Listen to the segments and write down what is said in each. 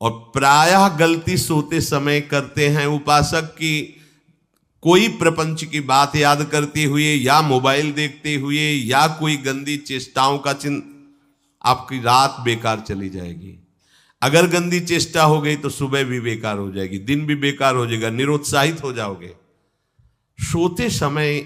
और प्रायः गलती सोते समय करते हैं उपासक की कोई प्रपंच की बात याद करते हुए या मोबाइल देखते हुए या कोई गंदी चेष्टाओं का आपकी रात बेकार चली जाएगी। अगर गंदी चेष्टा हो गई तो सुबह भी बेकार हो जाएगी, दिन भी बेकार हो जाएगा, निरुत्साहित हो जाओगे। सोते समय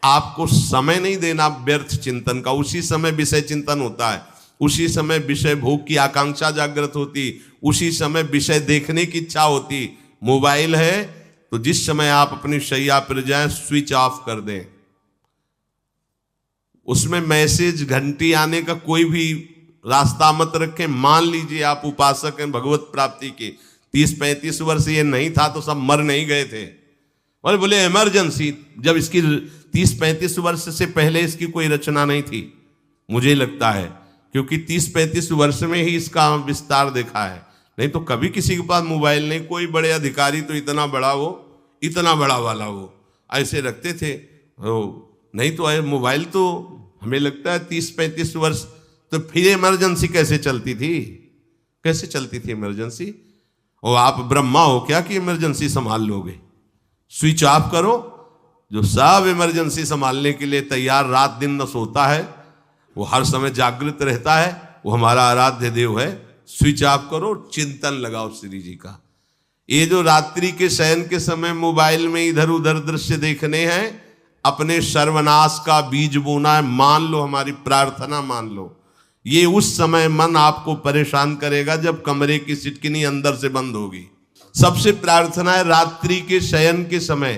आपको समय नहीं देना व्यर्थ चिंतन का। उसी समय विषय चिंतन होता है, उसी समय विषय भोग की आकांक्षा जागृत होती, उसी समय विषय देखने की इच्छा होती। मोबाइल है तो जिस समय आप अपनी शैया पर जाएं स्विच ऑफ कर दें। उसमें मैसेज घंटी आने का कोई भी रास्ता मत रखें। मान लीजिए आप उपासक हैं भगवत प्राप्ति के, 30-35 वर्ष ये नहीं था तो सब मर नहीं गए थे। और बोले इमरजेंसी, जब इसकी 30-35 वर्ष से पहले इसकी कोई रचना नहीं थी, मुझे लगता है, क्योंकि 30-35 वर्ष में ही इसका विस्तार देखा है। नहीं तो कभी किसी के पास मोबाइल नहीं। कोई बड़े अधिकारी तो इतना बड़ा वो, इतना बड़ा वाला वो ऐसे रखते थे। नहीं तो मोबाइल तो हमें लगता है 30-35 वर्ष। तो फिर इमरजेंसी कैसे चलती थी? कैसे चलती थी इमरजेंसी? और आप ब्रह्मा हो क्या कि इमरजेंसी संभाल लोगे? स्विच ऑफ करो। जो सब इमरजेंसी संभालने के लिए तैयार, रात दिन न सोता है, वो हर समय जागृत रहता है, वो हमारा आराध्य देव है। स्विच ऑफ करो, चिंतन लगाओ श्री जी का। ये जो रात्रि के शयन के समय मोबाइल में इधर उधर दृश्य देखने हैं, अपने सर्वनाश का बीज बोना है। मान लो, हमारी प्रार्थना मान लो, ये उस समय मन आपको परेशान करेगा जब कमरे की सिटकिनी अंदर से बंद होगी। सबसे प्रार्थना है रात्रि के शयन के समय।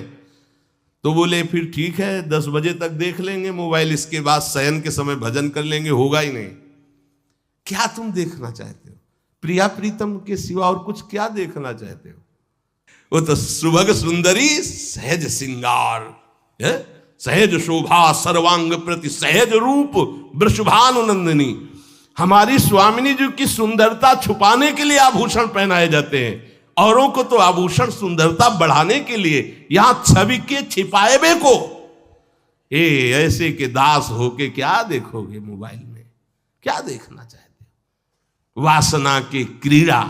तो बोले फिर ठीक है 10 बजे तक देख लेंगे मोबाइल, इसके बाद शयन के समय भजन कर लेंगे। होगा ही नहीं। क्या तुम देखना चाहते हो? प्रिया प्रीतम के सिवा और कुछ क्या देखना चाहते हो? वो तो सुभग सुंदरी सहज सिंगार, सहज शोभा सर्वांग प्रति सहज रूप वृषभानुनंदिनी। हमारी स्वामिनी जी की सुंदरता छुपाने के लिए आभूषण पहनाए जाते हैं, औरों को तो आभूषण सुंदरता बढ़ाने के लिए। यहां छवि के छिपाए बे को ऐसे के दास होके क्या देखोगे मोबाइल में? क्या देखना चाहते हो? वासना की क्रीड़ा,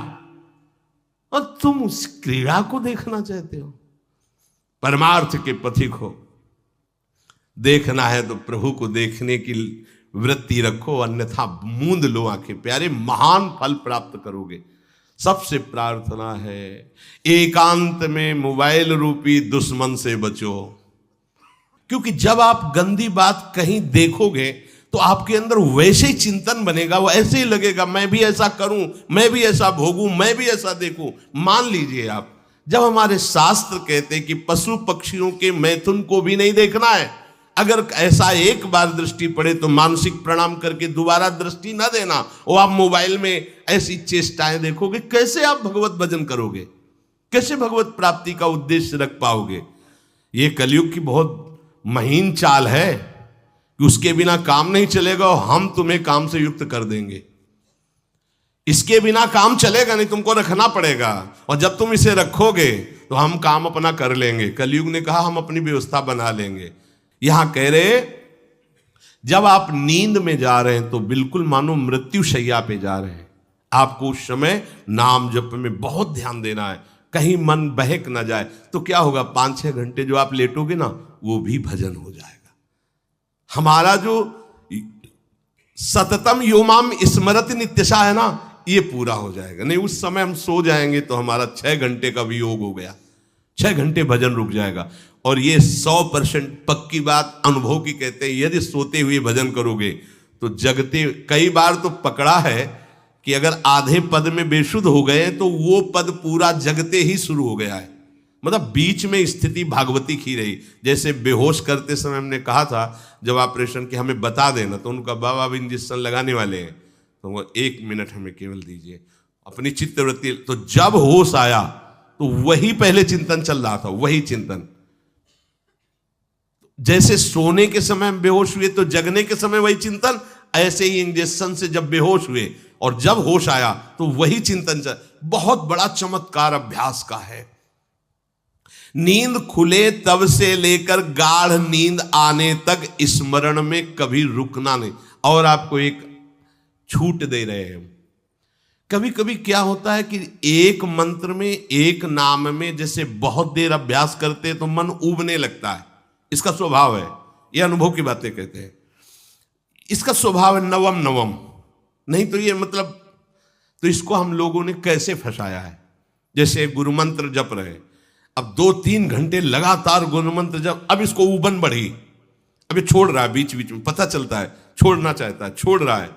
और तुम उस क्रीड़ा को देखना चाहते हो? परमार्थ के पथिक हो। देखना है तो प्रभु को देखने की वृत्ति रखो, अन्यथा मूंद लो आंखें। प्यारे, महान फल प्राप्त करोगे। सबसे प्रार्थना है एकांत में मोबाइल रूपी दुश्मन से बचो। क्योंकि जब आप गंदी बात कहीं देखोगे तो आपके अंदर वैसे ही चिंतन बनेगा, वो ऐसे ही लगेगा मैं भी ऐसा करूं, मैं भी ऐसा भोगूं, मैं भी ऐसा देखूं। मान लीजिए आप, जब हमारे शास्त्र कहते हैं कि पशु पक्षियों के मैथुन को भी नहीं देखना है, अगर ऐसा एक बार दृष्टि पड़े तो मानसिक प्रणाम करके दोबारा दृष्टि न देना। और आप मोबाइल में ऐसी चेष्टाएं देखोगे, कैसे आप भगवत भजन करोगे? कैसे भगवत प्राप्ति का उद्देश्य रख पाओगे? ये कलयुग की बहुत महीन चाल है कि उसके बिना काम नहीं चलेगा और हम तुम्हें काम से युक्त कर देंगे। इसके बिना काम चलेगा नहीं, तुमको रखना पड़ेगा। और जब तुम इसे रखोगे तो हम काम अपना कर लेंगे। कलयुग ने कहा हम अपनी व्यवस्था बना लेंगे। यहां कह रहे जब आप नींद में जा रहे हैं तो बिल्कुल मानो मृत्यु शैया पे जा रहे हैं। आपको उस समय नाम जप में बहुत ध्यान देना है, कहीं मन बहक ना जाए। तो क्या होगा, 5-6 घंटे जो आप लेटोगे ना, वो भी भजन हो जाएगा। हमारा जो सततम योमाम स्मरति नित्यशा है ना, ये पूरा हो जाएगा। नहीं, उस समय हम सो जाएंगे तो हमारा 6 घंटे का वियोग हो गया, 6 घंटे भजन रुक जाएगा। और ये 100% पक्की बात अनुभव की कहते हैं, यदि सोते हुए भजन करोगे तो जगते। कई बार तो पकड़ा है कि अगर आधे पद में बेशुद्ध हो गए तो वो पद पूरा जगते ही शुरू हो गया है। मतलब बीच में स्थिति भागवती की रही। जैसे बेहोश करते समय हमने कहा था जब ऑपरेशन के हमें बता देना, तो उनका बाबा अब इंजेक्शन लगाने वाले हैं तो वो 1 मिनट हमें केवल दीजिए, अपनी चित्तवृत्ति। तो जब होश आया तो वही पहले चिंतन चल रहा था, वही चिंतन। जैसे सोने के समय बेहोश हुए तो जगने के समय वही चिंतन, ऐसे ही इंजेक्शन से जब बेहोश हुए और जब होश आया तो वही चिंतन चल। बहुत बड़ा चमत्कार अभ्यास का है। नींद खुले तब से लेकर गाढ़ नींद आने तक स्मरण में कभी रुकना नहीं। और आपको एक छूट दे रहे हैं, कभी कभी क्या होता है कि एक मंत्र में, एक नाम में जैसे बहुत देर अभ्यास करते हैं तो मन उबने लगता है। इसका स्वभाव है, ये अनुभव की बातें कहते हैं। इसका स्वभाव है नवम नवम, नहीं तो ये मतलब, तो इसको हम लोगों ने कैसे फंसाया है। जैसे गुरु मंत्र जप रहे, अब 2-3 घंटे लगातार गुरु मंत्र जप, अब इसको उबन बढ़ी, अब ये छोड़ रहा है, बीच बीच में पता चलता है छोड़ना चाहता है, छोड़ रहा है,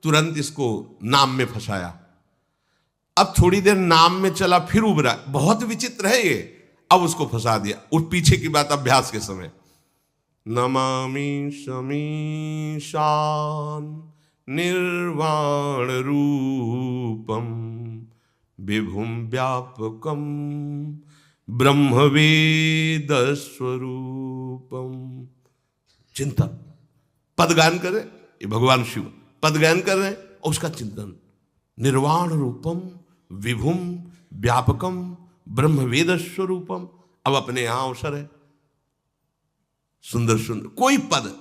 तुरंत इसको नाम में फंसाया। अब थोड़ी देर नाम में चला, फिर उब रहा है, बहुत विचित्र है ये, अब उसको फंसा दिया। और पीछे की बात अभ्यास के समय, नमामि शमीशान निर्वाण रूपम विभुम व्यापकम ब्रह्मवेद स्वरूपम। चिंतन, पदगान करे, ये भगवान शिव पदगान कर रहे हैं और उसका चिंतन, निर्वाण रूपम विभुम व्यापकम ब्रह्मवेद स्वरूपम। अब अपने यहां अवसर है, सुंदर सुंदर कोई पद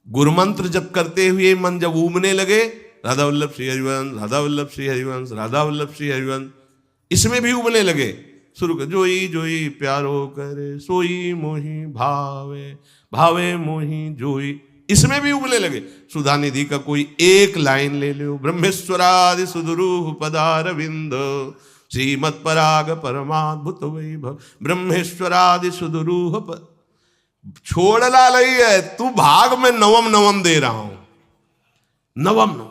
गुरु मंत्र जब करते हुए मन जब उमने लगे, राधा वल्लभ श्री हरिवंश, राधा वल्लभ श्री हरिवंश, राधा वल्लभ श्री हरिवंश, इसमें भी उमने लगे, शुरू कर, जोई जोई प्यारो करे सोई मोही भावे, भावे मोही जोई, इसमें भी उबले लगे। सुधा निधि का कोई एक लाइन ले लो, ब्रह्मेश्वरादि सुदुरूह पदारविंद श्रीमत् पराग परमाद्भुत वैभव, ब्रह्मेश्वरादि सुदुरूह छोड़ना नहीं है, तू भाग में नवम नवम दे रहा हूं, नवम नवम।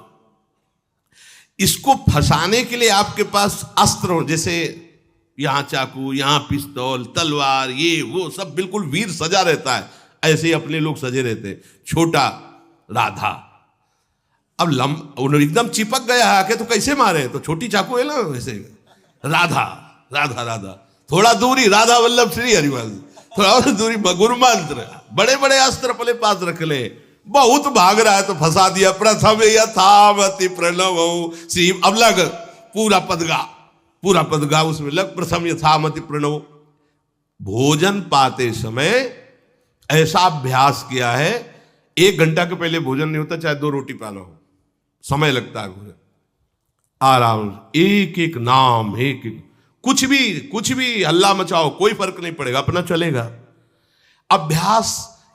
इसको फंसाने के लिए आपके पास अस्त्र हो, जैसे यहां चाकू, यहां पिस्तौल, तलवार, ये वो सब बिल्कुल वीर सजा रहता है, ऐसे ही अपने लोग सजे रहते। छोटा राधा, अब एकदम चिपक गया आके तो कैसे मारे, तो छोटी चाकू है ना वैसे, राधा राधा राधा, थोड़ा दूरी राधा वल्लभ श्री हरिवंश, थोड़ा और दूरी गुरु मंत्र, बड़े बड़े अस्त्र अपने पास रख ले, बहुत भाग रहा है तो फंसा दिया। प्रथम यथावति प्रणव श्री, अब लग पूरा पदगा, पूरा पदगा उसमें लग, प्रथम यथामति प्रणव। भोजन पाते समय ऐसा अभ्यास किया है, 1 घंटा के पहले भोजन नहीं होता, चाहे 2 रोटी पाना हो, समय लगता है भोजन, आराम, एक एक नाम, एक एक, कुछ भी हल्ला मचाओ, कोई फर्क नहीं पड़ेगा, अपना चलेगा। अभ्यास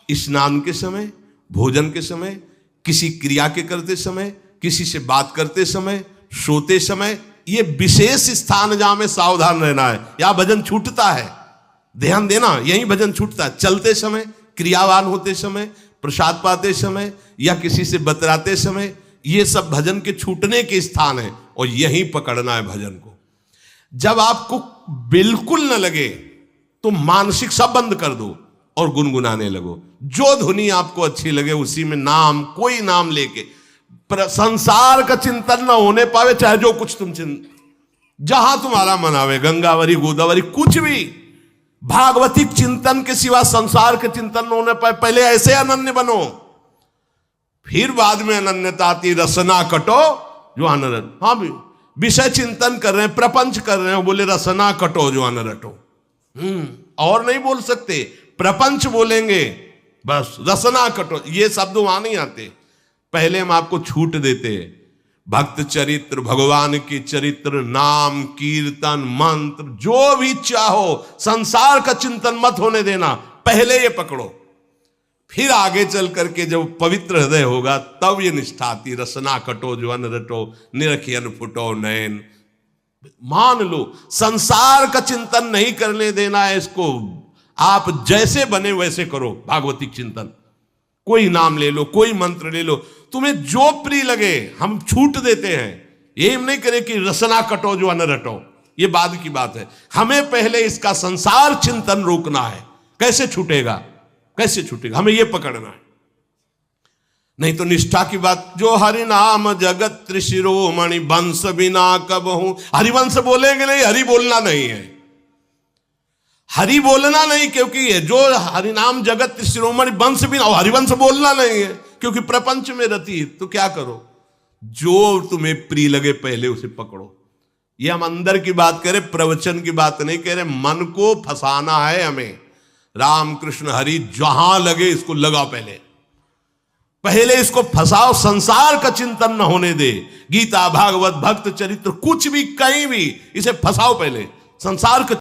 स्नान के समय, भोजन के समय, किसी क्रिया के करते समय, किसी से बात करते समय, सोते समय, ये विशेष स्थान जहां में सावधान रहना है। यहां भजन छूटता है, ध्यान देना, यही भजन छूटता है। चलते समय, क्रियावान होते समय, प्रसाद पाते समय या किसी से बतराते समय, ये सब भजन के छूटने के स्थान है और यही पकड़ना है भजन को। जब आपको बिल्कुल न लगे तो मानसिक सब बंद कर दो और गुनगुनाने लगो, जो धुनी आपको अच्छी लगे उसी में नाम, कोई नाम लेके, संसार का चिंतन न होने पावे, चाहे जो कुछ तुम जहां तुम्हारा मन आवे, गंगावरी गोदावरी, कुछ भी, भागवतिक चिंतन के सिवा संसार के चिंतन न होने पाए। पहले ऐसे अनन्य बनो, फिर बाद में अनन्यता आती, रसना कटो जो अनरट। हाँ भी विषय चिंतन कर रहे हैं, प्रपंच कर रहे हैं, बोले रसना कटो जो अनरटो, और नहीं बोल सकते, प्रपंच बोलेंगे बस, रसना कटो, ये शब्द वहां नहीं आते। पहले हम आपको छूट देते, भक्त चरित्र, भगवान की चरित्र, नाम कीर्तन मंत्र, जो भी चाहो, संसार का चिंतन मत होने देना, पहले ये पकड़ो, फिर आगे चल करके जब पवित्र हृदय होगा तब ये निष्ठा आती, रसना कटो जो अन रटो, निरखियन फुटो नयन। मान लो संसार का चिंतन नहीं करने देना है इसको, आप जैसे बने वैसे करो भागवतिक चिंतन, कोई नाम ले लो, कोई मंत्र ले लो, तुम्हें जो प्रिय लगे, हम छूट देते हैं। ये हम नहीं करें कि रसना कटो जो अन रटो, ये बाद की बात है, हमें पहले इसका संसार चिंतन रोकना है। कैसे छूटेगा, कैसे छूटेगा, हमें यह पकड़ना है, नहीं तो निष्ठा की बात। जो हरि नाम जगत त्रिशिरोमणि वंश बिना कबहू, हरिवंश बोलेंगे नहीं, हरि बोलना नहीं है, हरि बोलना नहीं, क्योंकि जो हरिनाम जगत त्रिशिरोमणि वंश बिना, हरिवंश बोलना नहीं है क्योंकि प्रपंच में रति। तो क्या करो, जो तुम्हें प्रिय लगे पहले उसे पकड़ो। ये हम अंदर की बात करें, प्रवचन की बात नहीं कह रहे, मन को फंसाना है हमें। राम कृष्ण हरि जहां लगे इसको लगा पहले, पहले इसको फंसाओ, संसार का चिंतन न होने दे। गीता, भागवत, भक्त चरित्र, कुछ भी कहीं भी इसे फंसाओ, पहले संसार का